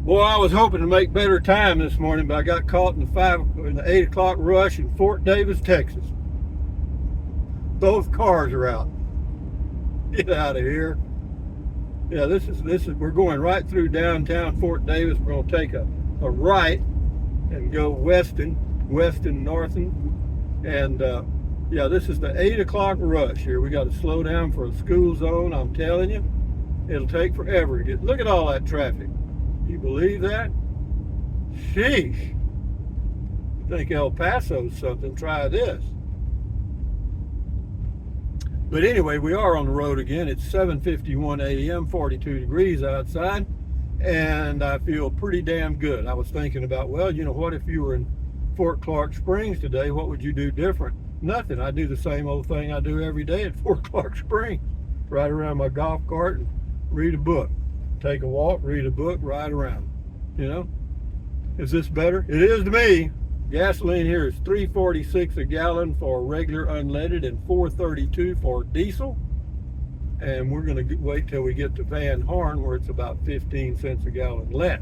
Boy, I was hoping to make better time this morning, but I got caught in the 8 o'clock rush in Fort Davis, Texas. Both cars are out. Get out of here. Yeah, this is we're going right through downtown Fort Davis. We're gonna take a right and go weston, northern. And yeah, this is the 8 o'clock rush here. We got to slow down for a school zone. I'm telling you, it'll take forever to get. Look at all that traffic. You believe that? Sheesh. You think El Paso's something? Try this. But anyway, we are on the road again. It's 7:51 a.m., 42 degrees outside, and I feel pretty damn good. I was thinking about, well, you know, what if you were in Fort Clark Springs today? What would you do different? Nothing. I do the same old thing I do every day at Fort Clark Springs. Ride around my golf cart and read a book. Take a walk, read a book, ride around. You know? Is this better? It is to me. Gasoline here is $3.46 a gallon for regular unleaded and $4.32 for diesel. And we're going to wait till we get to Van Horn, where it's about 15 cents a gallon less.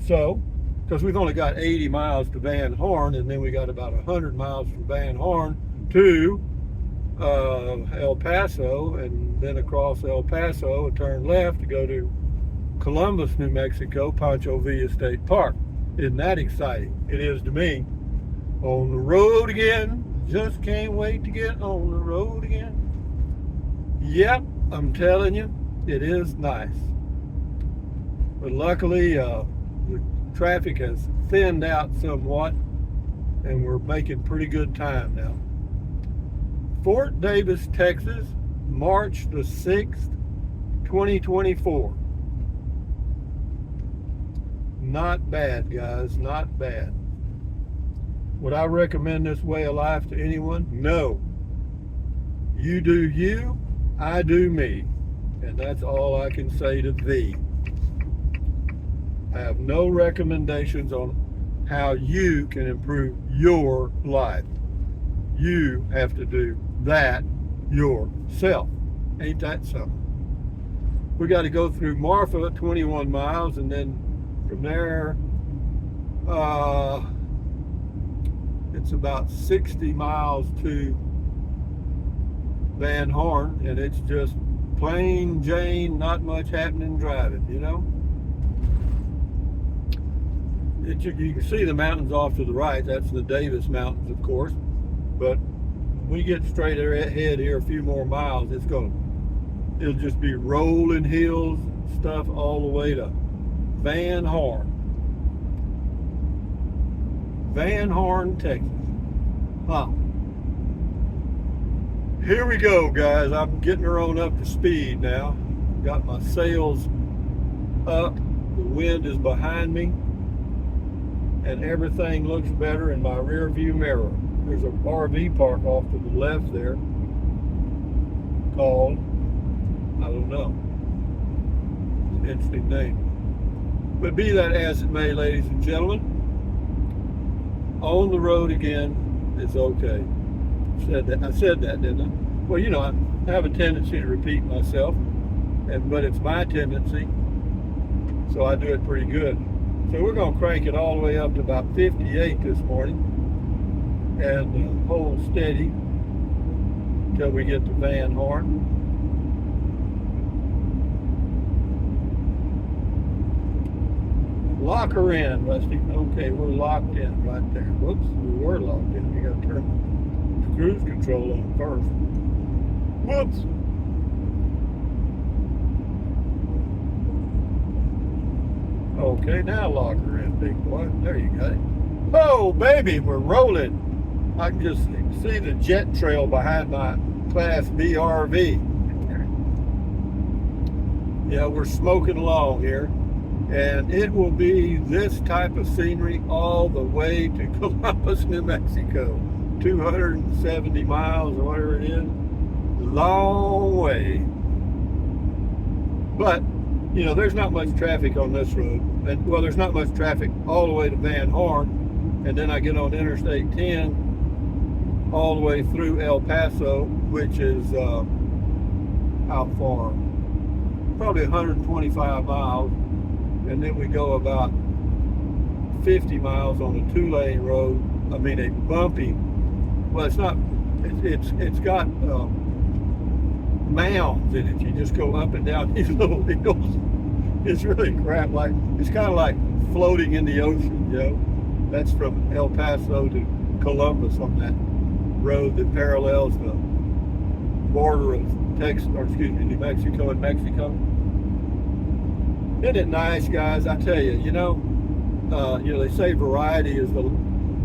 So, because we've only got 80 miles to Van Horn, and then we got about 100 miles from Van Horn to El Paso, and then across El Paso and turn left to go to Columbus, New Mexico, Pancho Villa State Park. Isn't that exciting? It is to me. On the road again. Just can't wait to get on the road again. Yep, I'm telling you, it is nice. But luckily, the traffic has thinned out somewhat, and we're making pretty good time now. Fort Davis, Texas, March the 6th, 2024. Not bad, guys, not bad. Would I recommend this way of life to anyone? No. You do you, I do me. And that's all I can say to thee. I have no recommendations on how you can improve your life. You have to do that yourself. Ain't that something? We got to go through Marfa, 21 miles, and then from there, it's about 60 miles to Van Horn, and it's just plain Jane, not much happening driving, you know? You can see the mountains off to the right. That's the Davis Mountains, of course. But when we get straight ahead here a few more miles, it'll just be rolling hills and stuff all the way to Van Horn. Van Horn, Texas. Huh. Here we go, guys. I'm getting her on up to speed now. Got my sails up. The wind is behind me. And everything looks better in my rear view mirror. There's a RV park off to the left there called, I don't know. It's an interesting name. But be that as it may, ladies and gentlemen, on the road again is okay. I said that, didn't I? Well, you know, I have a tendency to repeat myself, but it's my tendency, so I do it pretty good. So we're going to crank it all the way up to about 58 this morning and hold steady until we get to Van Horn. Lock her in, Rusty. Okay, we're locked in right there. Whoops, we were locked in. You got to turn the cruise control on first. Whoops. Okay, now lock her in, big boy. There you got it. Oh, baby, we're rolling. I can just see the jet trail behind my Class B RV. Yeah, we're smoking along here. And it will be this type of scenery all the way to Columbus, New Mexico. 270 miles or whatever it is. Long way. But, you know, there's not much traffic on this road. And, well, there's not much traffic all the way to Van Horn. And then I get on Interstate 10 all the way through El Paso, which is, how far? Probably 125 miles. and then we go about 50 miles on a 2-lane road. I mean, a bumpy. Well, it's not. It's got mounds in it. You just go up and down these little hills. It's really crap. Like, it's kind of like floating in the ocean. You know, that's from El Paso to Columbus on that road that parallels the border of New Mexico and Mexico. Isn't it nice, guys? I tell you, they say variety is the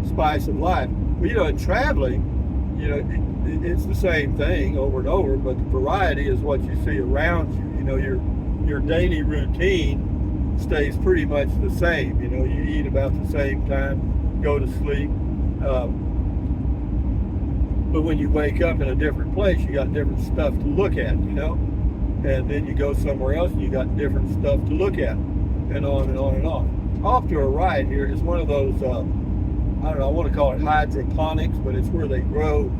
spice of life. Well, in traveling, it's the same thing over and over, but the variety is what you see around you. Your daily routine stays pretty much the same. You eat about the same time, go to sleep. But when you wake up in a different place, you got different stuff to look at, and then you go somewhere else and you got different stuff to look at, and on and on and on. Off to our right here is one of those, I don't know, I want to call it hydroponics, but it's where they grow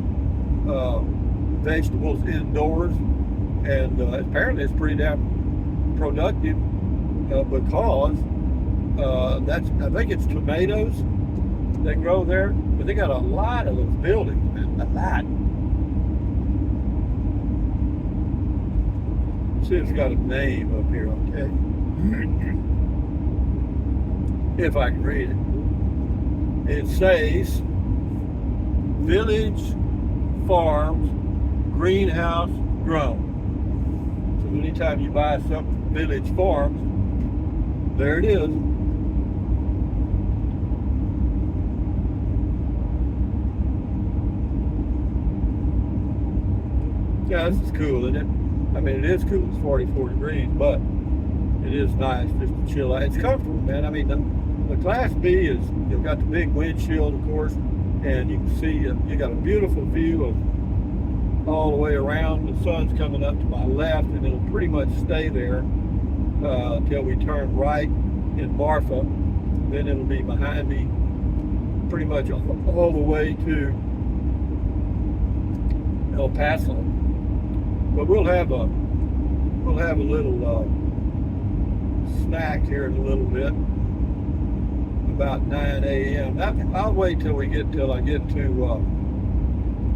vegetables indoors, and apparently it's pretty damn productive because I think it's tomatoes they grow there, but they got a lot of those buildings, man, a lot. Let's see if it's got a name up here, okay? If I can read it. It says Village Farms Greenhouse Grown. So anytime you buy something from Village Farms, there it is. Yeah, this is cool, isn't it? I mean, it is cool. It's 44 degrees, but it is nice just to chill out. It's comfortable, man. I mean, the Class B is, you've got the big windshield, of course, and you can see you got a beautiful view of all the way around. The sun's coming up to my left, and it'll pretty much stay there until we turn right in Marfa. Then it'll be behind me pretty much all the way to El Paso. But we'll have a little snack here in a little bit, about 9 a.m. I'll wait till I get to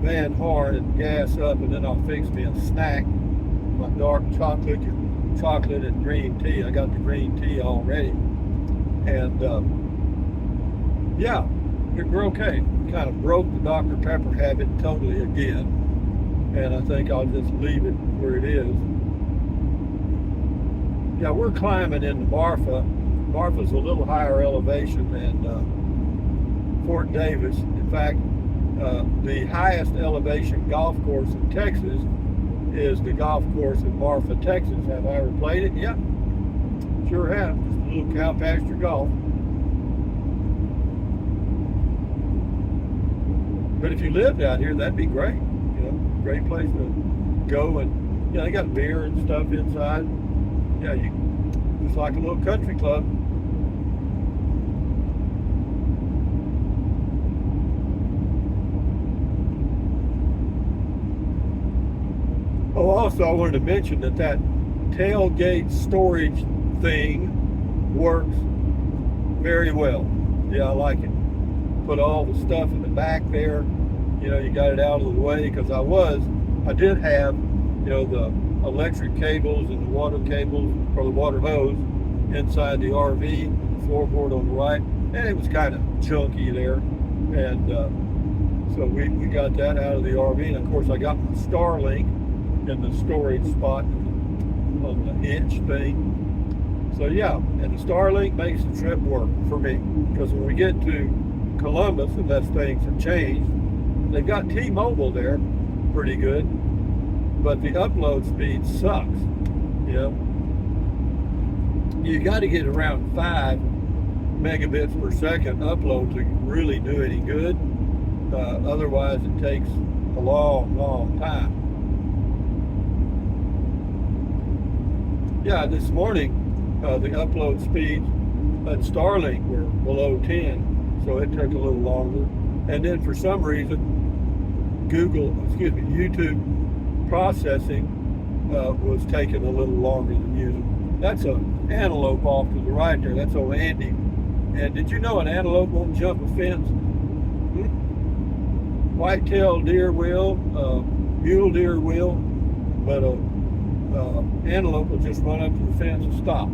Van Horn and gas up, and then I'll fix me a snack, my dark chocolate and green tea. I got the green tea already, and yeah, we're okay. Kind of broke the Dr. Pepper habit totally again, and I think I'll just leave it where it is. Yeah, we're climbing into Marfa. Marfa's a little higher elevation than Fort Davis. In fact, the highest elevation golf course in Texas is the golf course in Marfa, Texas. Have I ever played it? Yeah, sure have. Just a little cow pasture golf. But if you lived out here, that'd be great. Great place to go, and they got beer and stuff inside. Yeah, it's like a little country club. Oh, also I wanted to mention that tailgate storage thing works very well. Yeah, I like it. Put all the stuff in the back there. You got it out of the way, because I did have, the electric cables and the water cables, or the water hose, inside the RV, the floorboard on the right, and it was kind of chunky there, and so we got that out of the RV, and of course I got my Starlink in the storage spot on the hitch thing. So yeah, and the Starlink makes the trip work for me, because when we get to Columbus, unless things have changed, they've got T-Mobile there, pretty good, but the upload speed sucks. You got to get around 5 megabits per second upload to really do any good. Otherwise, it takes a long, long time. Yeah, this morning, the upload speeds at Starlink were below 10, so it took a little longer. And then for some reason, YouTube processing was taking a little longer than usual. That's a antelope off to the right there. That's old Andy. And did you know an antelope won't jump a fence? White-tailed deer will, mule deer will, but antelope will just run up to the fence and stop.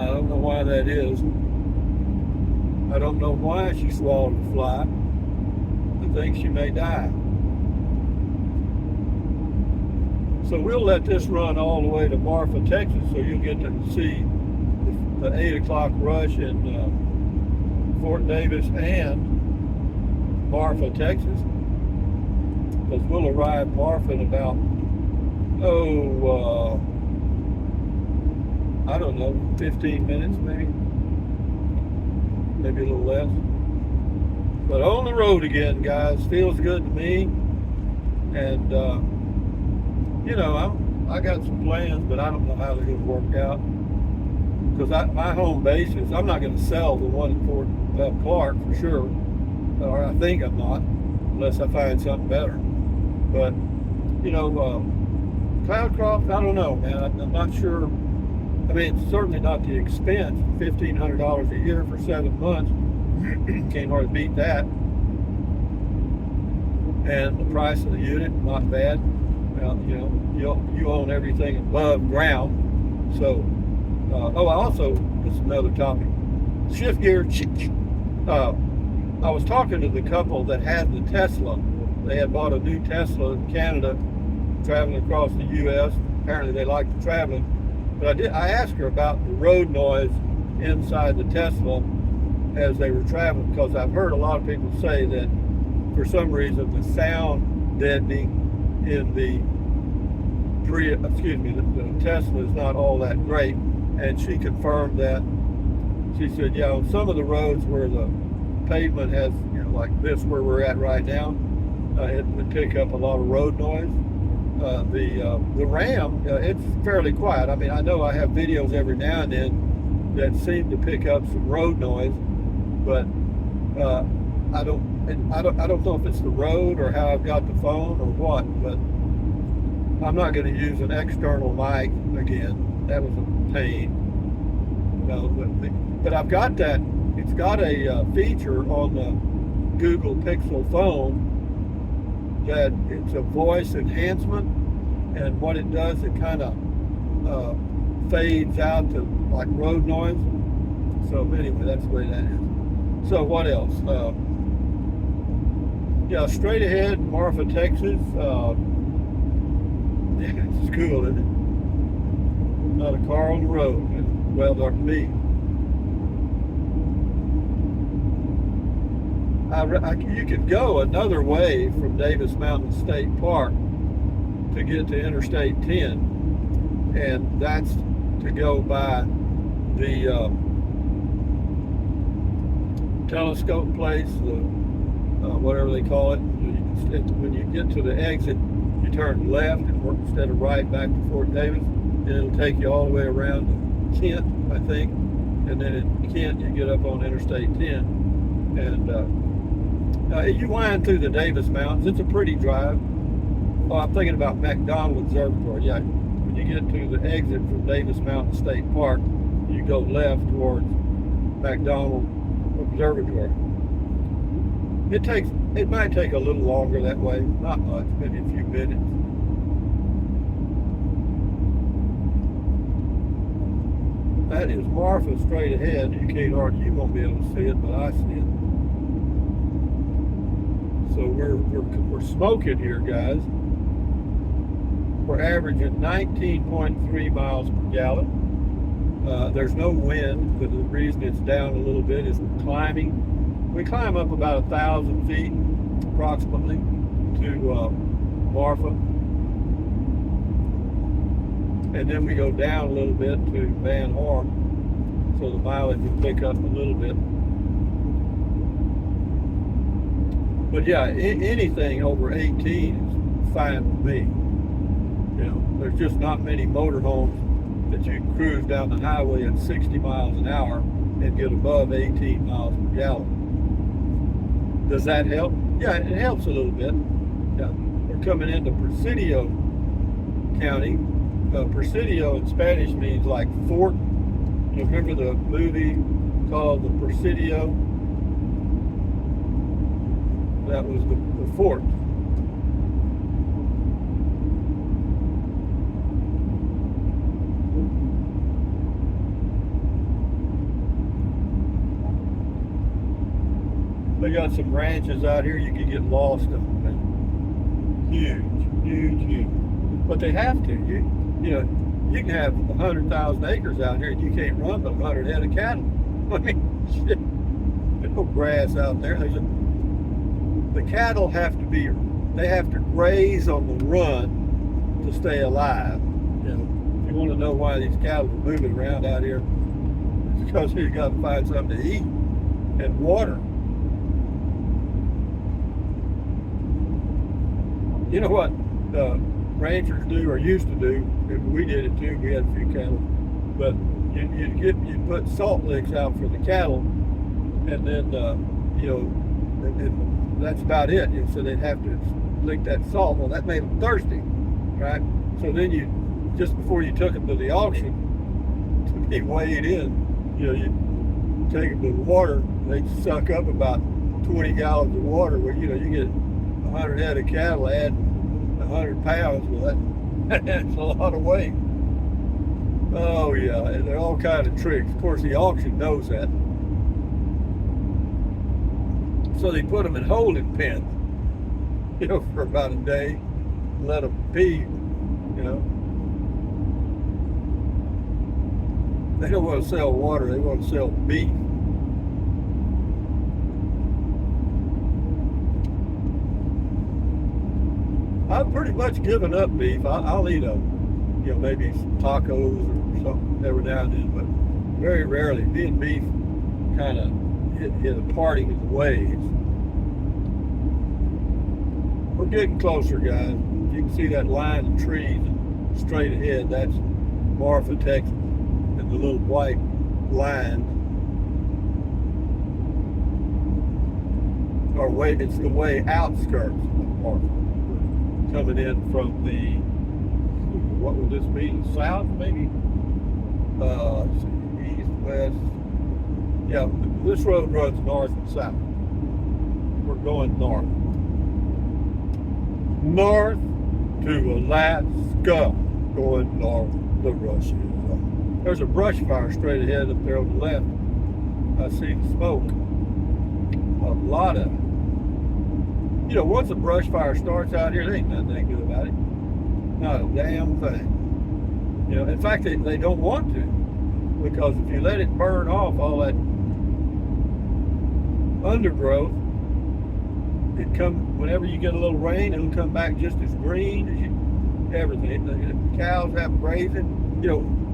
I don't know why that is. I don't know why she swallowed a fly. I think she may die. So we'll let this run all the way to Marfa, Texas, so you'll get to see the 8 o'clock rush in Fort Davis and Marfa, Texas. Because we'll arrive Marfa in about, I don't know, 15 minutes maybe a little less. But on the road again, guys. Feels good to me. And, you know, I got some plans, but I don't know how they're going to work out. Because my home base is, I'm not going to sell the one in Fort Clark for sure. Or I think I'm not, unless I find something better. But, you know, Cloudcroft, I don't know, man. I'm not sure. I mean, it's certainly not the expense. $1,500 a year for 7 months. Can't hardly beat that. And the price of the unit, not bad. Well, you know, you own everything above ground. So, also, this is another topic. Shift gear. I was talking to the couple that had the Tesla. They had bought a new Tesla in Canada, traveling across the U.S. Apparently they liked the traveling. But I asked her about the road noise inside the Tesla as they were traveling, because I've heard a lot of people say that for some reason the sound deadening in the Tesla is not all that great. And she confirmed that. She said, yeah, on some of the roads where the pavement has, you know, like this where we're at right now, it would pick up a lot of road noise. The Ram, it's fairly quiet. I mean, I know I have videos every now and then that seem to pick up some road noise, but I don't know if it's the road or how I've got the phone or what. But I'm not going to use an external mic again. That was a pain. No, but I've got that. It's got a feature on the Google Pixel phone that it's a voice enhancement, and what it does, it kind of fades out to like road noise. So anyway, that's the way that is. So what else? Yeah, straight ahead, Marfa, Texas. Yeah, it's cool, isn't it? Not a car on the road. Well, there can be. You could go another way from Davis Mountain State Park to get to Interstate 10, and that's to go by the telescope place, the whatever they call it. When you get to the exit, you turn left and work instead of right back to Fort Davis, and it'll take you all the way around to Kent, I think, and then in Kent you get up on Interstate 10, and you wind through the Davis Mountains. It's a pretty drive. Oh, I'm thinking about McDonald Observatory. Yeah, when you get to the exit from Davis Mountain State Park, you go left towards McDonald Observatory. It might take a little longer that way. Not much, maybe a few minutes. That is Marfa straight ahead. You won't be able to see it, but I see it. So we're smoking here, guys. We're averaging 19.3 miles per gallon. There's no wind, but the reason it's down a little bit is we're climbing. We climb up about 1,000 feet, approximately, to Marfa. And then we go down a little bit to Van Horn, so the mileage will pick up a little bit. But yeah, anything over 18 is fine with me. You know, there's just not many motorhomes that you can cruise down the highway at 60 miles an hour and get above 18 miles per gallon. Does that help? Yeah, it helps a little bit. Yeah, we're coming into Presidio County. Presidio in Spanish means like fort. You remember the movie called The Presidio? That was the fort. They got some ranches out here you can get lost on. Huge. But they have to. You know, you can have 100,000 acres out here and you can't run but 100 head of cattle. I mean, shit. There's no grass out there. The cattle have to graze on the run to stay alive. You know, if you want to know why these cattle are moving around out here, it's because you got to find something to eat and water. You know what ranchers do or used to do? We did it too. We had a few cattle, but you'd put salt licks out for the cattle, and then and that's about it. And so they'd have to lick that salt. Well, that made them thirsty, right? So then you just before you took them to the auction to be weighed in, you take them to the water. They'd suck up about 20 gallons of water. Where you get 100 head of cattle, add 100 pounds, well, that's a lot of weight. Oh yeah, and there are all kinds of tricks. Of course, the auction knows that. So they put them in holding pens, for about a day, and let them pee, They don't want to sell water, they want to sell beef. I've pretty much given up beef. I'll eat maybe some tacos or something every now and then, but very rarely. Me and beef kind of hit a parting in the ways. We're getting closer, guys. You can see that line of trees straight ahead. That's Marfa, Texas, and the little white line. It's the way outskirts of Marfa. Coming in from the, what would this be? South, maybe? East, west. Yeah, this road runs north and south. We're going north. North to Alaska, going north to Russia. There's a brush fire straight ahead up there on the left. I see the smoke. A lot of it. Once a brush fire starts out here, there ain't nothing they can do about it. Not a damn thing. In fact, they don't want to, because if you let it burn off all that undergrowth, whenever you get a little rain, it'll come back just as green as everything. The cows have grazing.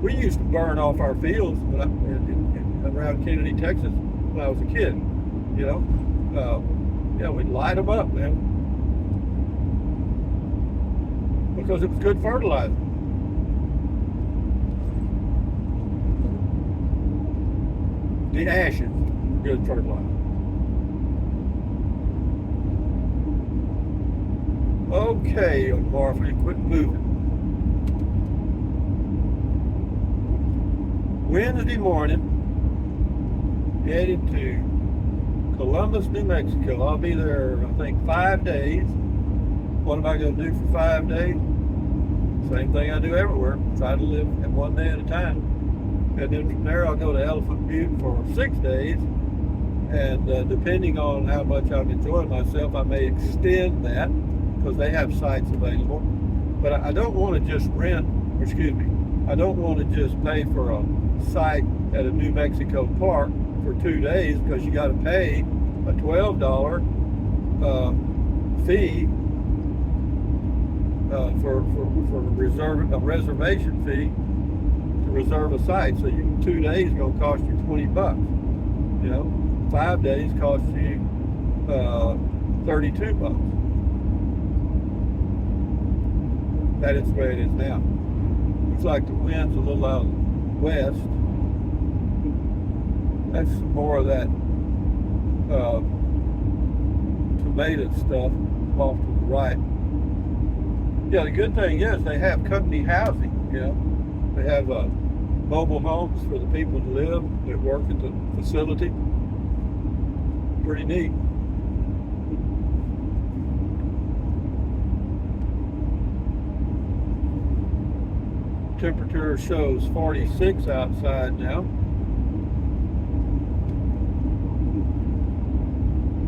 We used to burn off our fields around Kennedy, Texas, when I was a kid. We'd light them up, man, because it was good fertilizer. The ashes were good fertilizer. Okay, Marfa, quit moving. Wednesday morning, headed to Columbus, New Mexico. I'll be there, I think, 5 days. What am I going to do for 5 days? Same thing I do everywhere. Try to live one day at a time. And then from there, I'll go to Elephant Butte for 6 days. And depending on how much I'm enjoying myself, I may extend that, because they have sites available. But I don't want to just I don't want to just pay for a site at a New Mexico park for 2 days, because you got to pay a $12 fee for a reservation fee to reserve a site. So 2 days is going to cost you $20. 5 days costs you $32. That is the way it is now. Looks like the wind's a little out west. That's more of that tomato stuff off to the right. Yeah, the good thing is they have company housing. You know, they have mobile homes for the people to live that work at the facility. Pretty neat. Temperature shows 46 outside now.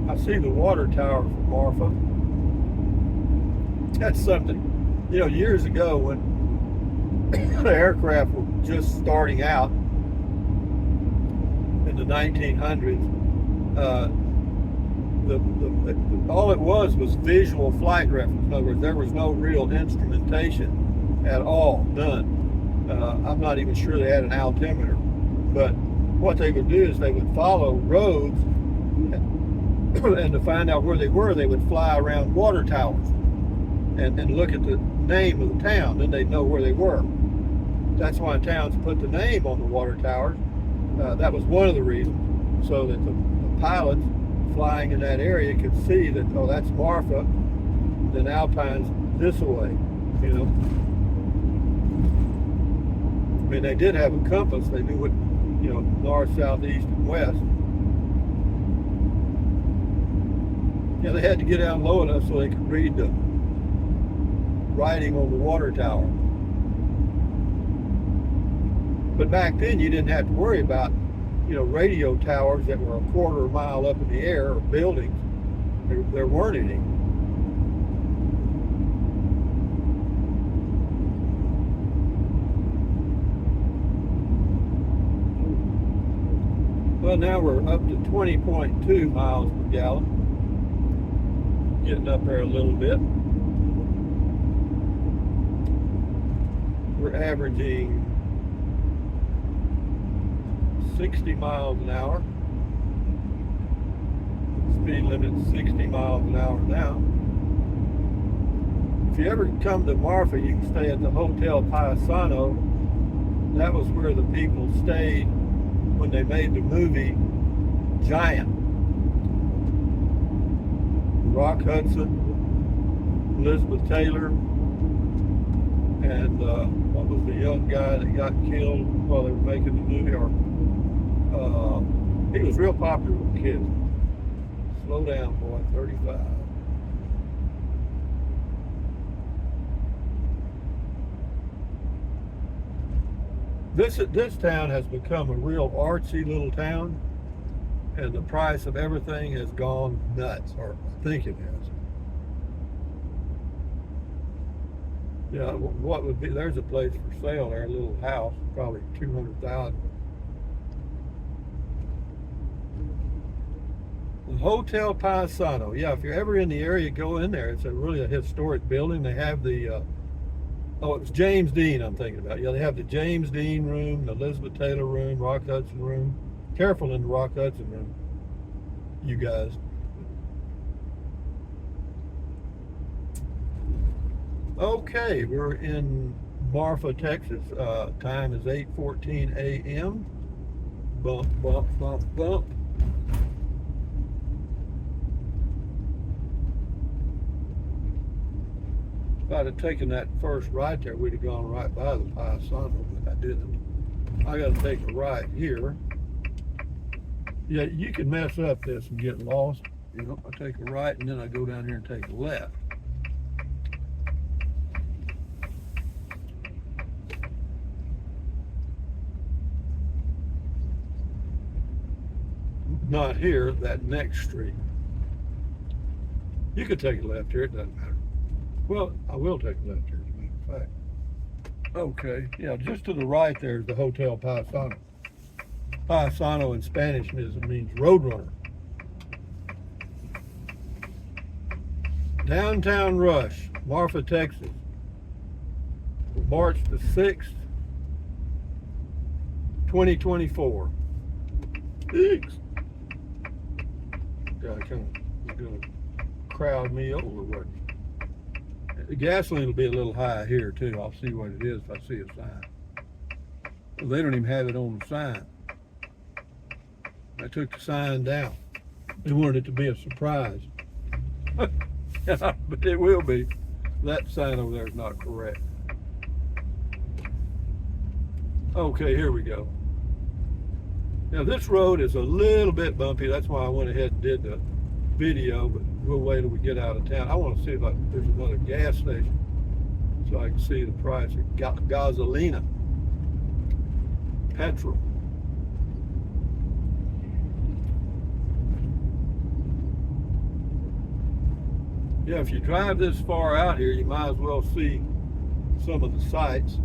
I see the water tower from Marfa. That's something. You know, years ago when the aircraft were just starting out in the 1900s, all it was visual flight reference. In other words, there was no real instrumentation at all done. I'm not even sure they had an altimeter, but what they would do is they would follow roads, and to find out where they were, they would fly around water towers and look at the name of the town. Then they'd know where they were. That's why towns put the name on the water towers. That was one of the reasons, so that the pilots flying in that area could see that, oh, that's Marfa, then Alpine's this way, you know. I mean, they did have a compass. They knew what, you know, north, south, east, and west. Yeah, they had to get down low enough so they could read the writing on the water tower. But back then, you didn't have to worry about, you know, radio towers that were a quarter of a mile up in the air, or buildings. There weren't any. Well, now we're up to 20.2 miles per gallon. Getting up there a little bit. We're averaging 60 miles an hour. Speed limit's 60 miles an hour now. If you ever come to Marfa, you can stay at the Hotel Paisano. That was where the people stayed when they made the movie Giant. Rock Hudson, Elizabeth Taylor, and what was the young guy that got killed while they were making the movie? He was real popular with kids. Slow down, boy, 35. This town has become a real artsy little town, and the price of everything has gone nuts, or I think it has. Yeah, what would be, there's a place for sale there, a little house, probably 200,000. The Hotel Paisano. Yeah, if you're ever in the area, go in there. It's really a historic building. They have the, oh, it was James Dean I'm thinking about. Yeah, they have the James Dean room, the Elizabeth Taylor room, Rock Hudson room. Careful in the Rock Hudson room, you guys. Okay, we're in Marfa, Texas. Time is 8:14 a.m. Bump, bump, bump, bump. If I'd have taken that first right there, we'd have gone right by the Paisano, but I didn't. I got to take a right here. Yeah, you can mess up this and get lost. You know, I take a right and then I go down here and take a left. Not here, that next street. You could take a left here, it doesn't matter. Well, I will take a left here, as a matter of fact. Okay, yeah, just to the right there is the Hotel Paisano. Paisano in Spanish means roadrunner. Downtown Rush, Marfa, Texas. March the 6th, 2024. Thanks. Guy kind of going to crowd me over, wasn't he? The gasoline will be a little high here too. I'll see what it is if I see a sign. Well, they don't even have it on the sign. I took the sign down. They wanted it to be a surprise. But it will be. That sign over there is not correct. Okay, here we go. Now this road is a little bit bumpy. That's why I went ahead and did the video, but we'll wait till we get out of town. I want to see if there's another gas station so I can see the price of gasolina, petrol. Yeah, if you drive this far out here, you might as well see some of the sites.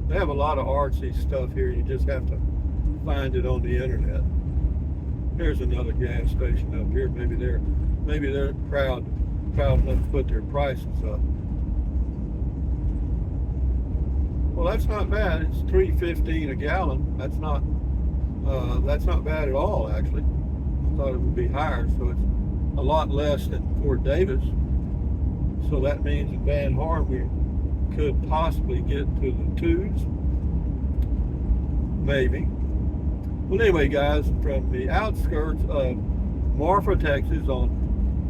They have a lot of artsy stuff here. You just have to find it on the internet. Here's another gas station up here. Maybe they're proud enough to put their prices up. Well, that's not bad. It's $3.15 a gallon. That's not bad at all, actually. I thought it would be higher, so it's a lot less than Fort Davis. So that means in Van Horn we could possibly get to the twos, maybe. Well, anyway, guys, from the outskirts of Marfa, Texas, on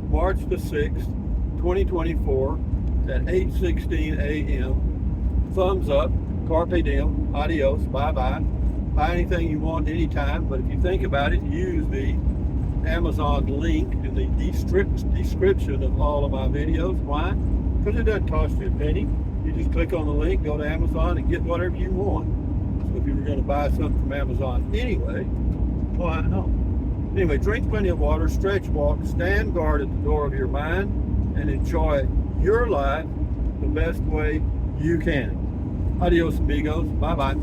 March the 6th, 2024, at 8:16 a.m. Thumbs up, carpe diem, adios, bye-bye. Buy anything you want anytime, but if you think about it, use the Amazon link in the description of all of my videos. Why? Because it doesn't cost you a penny. You just click on the link, go to Amazon, and get whatever you want. So if you were going to buy something from Amazon anyway, why not? Anyway, drink plenty of water, stretch, walk, stand guard at the door of your mind, and enjoy your life the best way you can. Adios, amigos. Bye-bye.